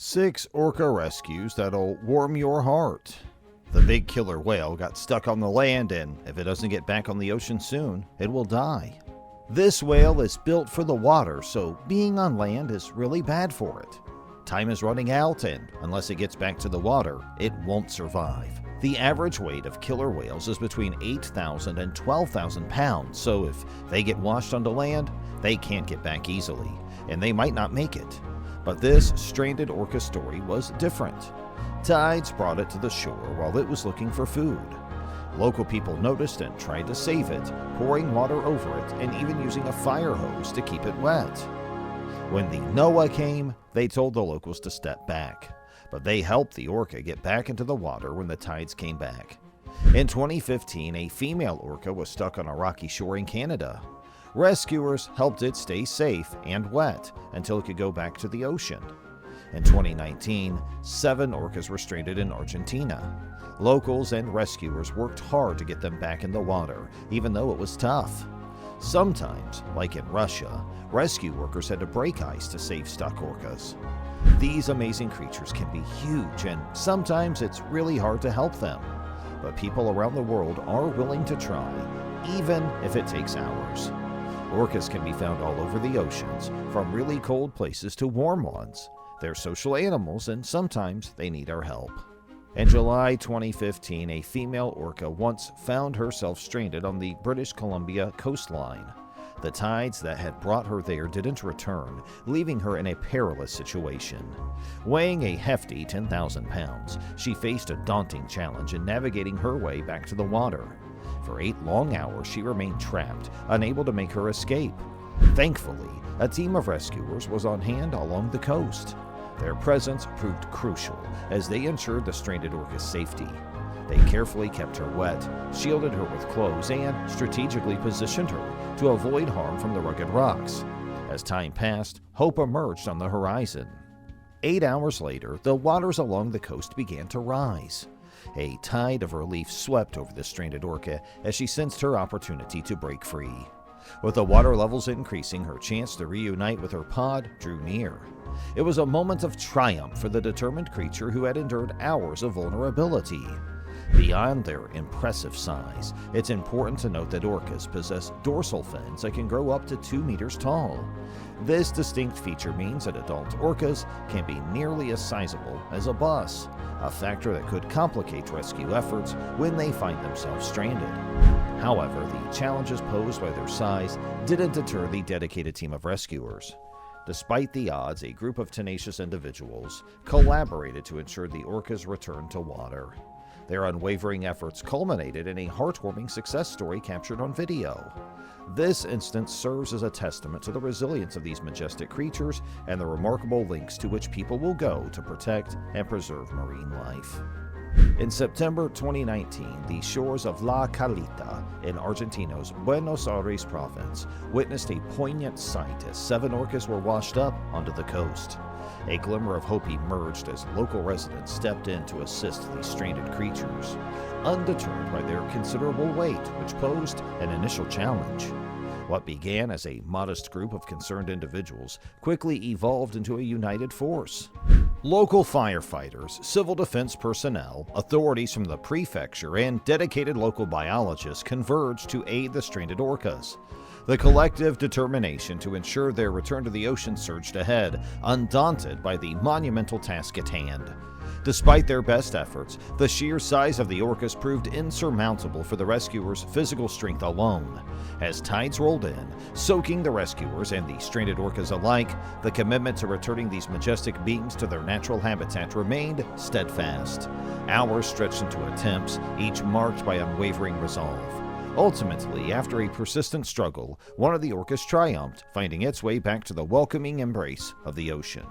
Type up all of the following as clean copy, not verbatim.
6 orca rescues that'll warm your heart. The big killer whale got stuck on the land, and if it doesn't get back on the ocean soon, it will die. This whale is built for the water, so being on land is really bad for it. Time is running out, and unless it gets back to the water, it won't survive. The average weight of killer whales is between 8,000 and 12,000 pounds, so if they get washed onto land, they can't get back easily, and they might not make it. But this stranded orca story was different. Tides brought it to the shore while it was looking for food. Local people noticed and tried to save it, pouring water over it and even using a fire hose to keep it wet. When the NOAA came, they told the locals to step back, but they helped the orca get back into the water when the tides came back. In 2015, a female orca was stuck on a rocky shore in Canada. Rescuers helped it stay safe and wet until it could go back to the ocean. In 2019, 7 orcas were stranded in Argentina. Locals and rescuers worked hard to get them back in the water, even though it was tough. Sometimes, like in Russia, rescue workers had to break ice to save stuck orcas. These amazing creatures can be huge, and sometimes it's really hard to help them. But people around the world are willing to try, even if it takes hours. Orcas can be found all over the oceans, from really cold places to warm ones. They're social animals, and sometimes they need our help. In July 2015, a female orca once found herself stranded on the British Columbia coastline. The tides that had brought her there didn't return, leaving her in a perilous situation. Weighing a hefty 10,000 pounds, she faced a daunting challenge in navigating her way back to the water. For 8 long hours, she remained trapped, unable to make her escape. Thankfully, a team of rescuers was on hand along the coast. Their presence proved crucial as they ensured the stranded orca's safety. They carefully kept her wet, shielded her with clothes, and strategically positioned her to avoid harm from the rugged rocks. As time passed, hope emerged on the horizon. 8 hours later, the waters along the coast began to rise. A tide of relief swept over the stranded orca as she sensed her opportunity to break free. With the water levels increasing, her chance to reunite with her pod drew near. It was a moment of triumph for the determined creature who had endured hours of vulnerability. Beyond their impressive size, it's important to note that orcas possess dorsal fins that can grow up to 2 meters tall. This distinct feature means that adult orcas can be nearly as sizable as a bus, a factor that could complicate rescue efforts when they find themselves stranded. However, the challenges posed by their size didn't deter the dedicated team of rescuers. Despite the odds, a group of tenacious individuals collaborated to ensure the orcas returned to water. Their unwavering efforts culminated in a heartwarming success story captured on video. This instance serves as a testament to the resilience of these majestic creatures and the remarkable lengths to which people will go to protect and preserve marine life. In September 2019, the shores of La Calita in Argentina's Buenos Aires province witnessed a poignant sight as 7 orcas were washed up onto the coast. A glimmer of hope emerged as local residents stepped in to assist these stranded creatures, undeterred by their considerable weight, which posed an initial challenge. What began as a modest group of concerned individuals quickly evolved into a united force. Local firefighters, civil defense personnel, authorities from the prefecture, and dedicated local biologists converged to aid the stranded orcas. The collective determination to ensure their return to the ocean surged ahead, undaunted by the monumental task at hand. Despite their best efforts, the sheer size of the orcas proved insurmountable for the rescuers' physical strength alone. As tides rolled in, soaking the rescuers and the stranded orcas alike, the commitment to returning these majestic beings to their natural habitat remained steadfast. Hours stretched into attempts, each marked by unwavering resolve. Ultimately, after a persistent struggle, one of the orcas triumphed, finding its way back to the welcoming embrace of the ocean.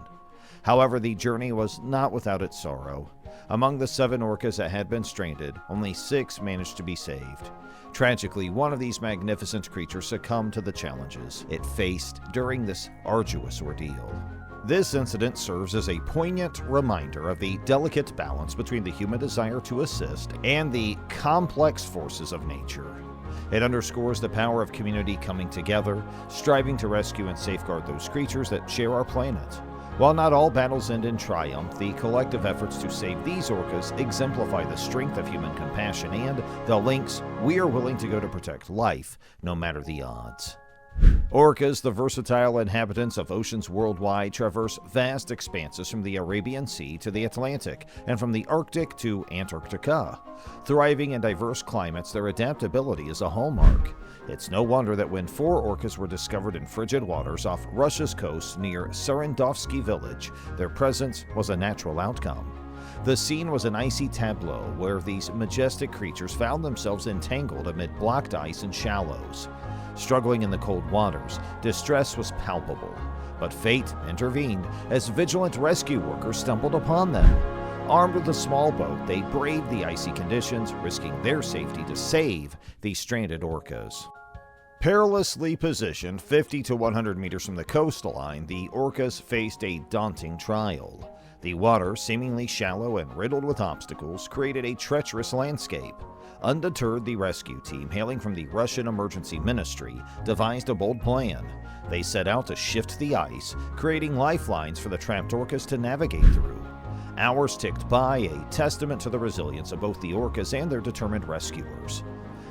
However, the journey was not without its sorrow. Among the 7 orcas that had been stranded, only 6 managed to be saved. Tragically, one of these magnificent creatures succumbed to the challenges it faced during this arduous ordeal. This incident serves as a poignant reminder of the delicate balance between the human desire to assist and the complex forces of nature. It underscores the power of community coming together, striving to rescue and safeguard those creatures that share our planet. While not all battles end in triumph, the collective efforts to save these orcas exemplify the strength of human compassion and the lengths we are willing to go to protect life, no matter the odds. Orcas, the versatile inhabitants of oceans worldwide, traverse vast expanses from the Arabian Sea to the Atlantic and from the Arctic to Antarctica. Thriving in diverse climates, their adaptability is a hallmark. It's no wonder that when 4 orcas were discovered in frigid waters off Russia's coast near Serendovsky village, their presence was a natural outcome. The scene was an icy tableau where these majestic creatures found themselves entangled amid blocked ice and shallows. Struggling in the cold waters, distress was palpable, but fate intervened as vigilant rescue workers stumbled upon them. Armed with a small boat, they braved the icy conditions, risking their safety to save these stranded orcas. Perilously positioned 50 to 100 meters from the coastline, the orcas faced a daunting trial. The water, seemingly shallow and riddled with obstacles, created a treacherous landscape. Undeterred, the rescue team, hailing from the Russian Emergency Ministry, devised a bold plan. They set out to shift the ice, creating lifelines for the trapped orcas to navigate through. Hours ticked by, a testament to the resilience of both the orcas and their determined rescuers.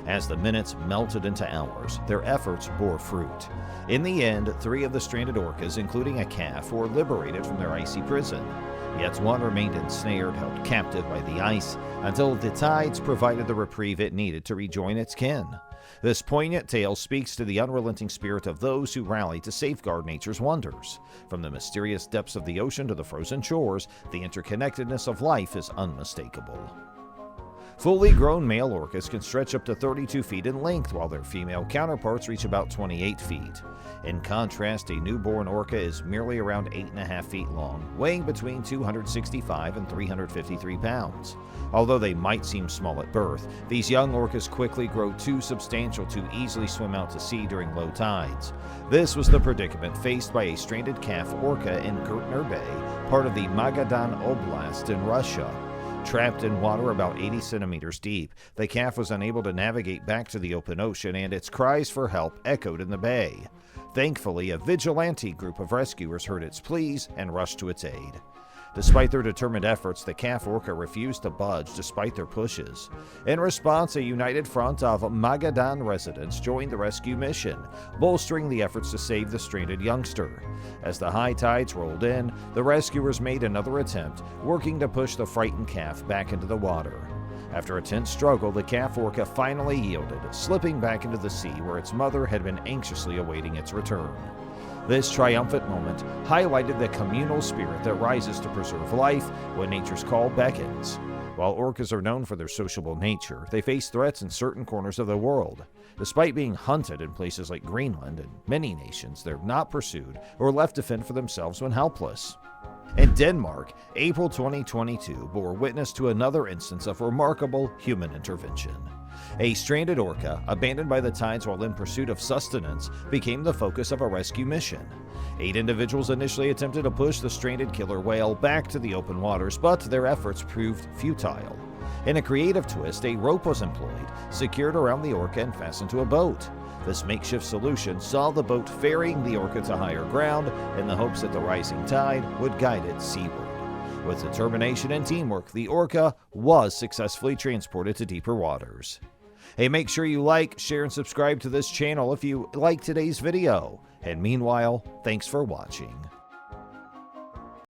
As the minutes melted into hours, their efforts bore fruit. In the end, 3 of the stranded orcas, including a calf, were liberated from their icy prison. Yet one remained ensnared, held captive by the ice, until the tides provided the reprieve it needed to rejoin its kin. This poignant tale speaks to the unrelenting spirit of those who rally to safeguard nature's wonders. From the mysterious depths of the ocean to the frozen shores, the interconnectedness of life is unmistakable. Fully grown male orcas can stretch up to 32 feet in length, while their female counterparts reach about 28 feet. In contrast, a newborn orca is merely around 8.5 feet long, weighing between 265 and 353 pounds. Although they might seem small at birth, these young orcas quickly grow too substantial to easily swim out to sea during low tides. This was the predicament faced by a stranded calf orca in Gertner Bay, part of the Magadan Oblast in Russia. Trapped in water about 80 centimeters deep, the calf was unable to navigate back to the open ocean, and its cries for help echoed in the bay. Thankfully, a vigilante group of rescuers heard its pleas and rushed to its aid. Despite their determined efforts, the calf orca refused to budge despite their pushes. In response, a united front of Magadan residents joined the rescue mission, bolstering the efforts to save the stranded youngster. As the high tides rolled in, the rescuers made another attempt, working to push the frightened calf back into the water. After a tense struggle, the calf orca finally yielded, slipping back into the sea where its mother had been anxiously awaiting its return. This triumphant moment highlighted the communal spirit that rises to preserve life when nature's call beckons. While orcas are known for their sociable nature, they face threats in certain corners of the world. Despite being hunted in places like Greenland and many nations, they're not pursued or left to fend for themselves when helpless. In Denmark, April 2022 bore witness to another instance of remarkable human intervention. A stranded orca, abandoned by the tides while in pursuit of sustenance, became the focus of a rescue mission. 8 individuals initially attempted to push the stranded killer whale back to the open waters, but their efforts proved futile. In a creative twist, a rope was employed, secured around the orca and fastened to a boat. This makeshift solution saw the boat ferrying the orca to higher ground in the hopes that the rising tide would guide it seaward. With determination and teamwork, the orca was successfully transported to deeper waters. Hey, make sure you like, share, and subscribe to this channel if you liked today's video. And meanwhile, thanks for watching.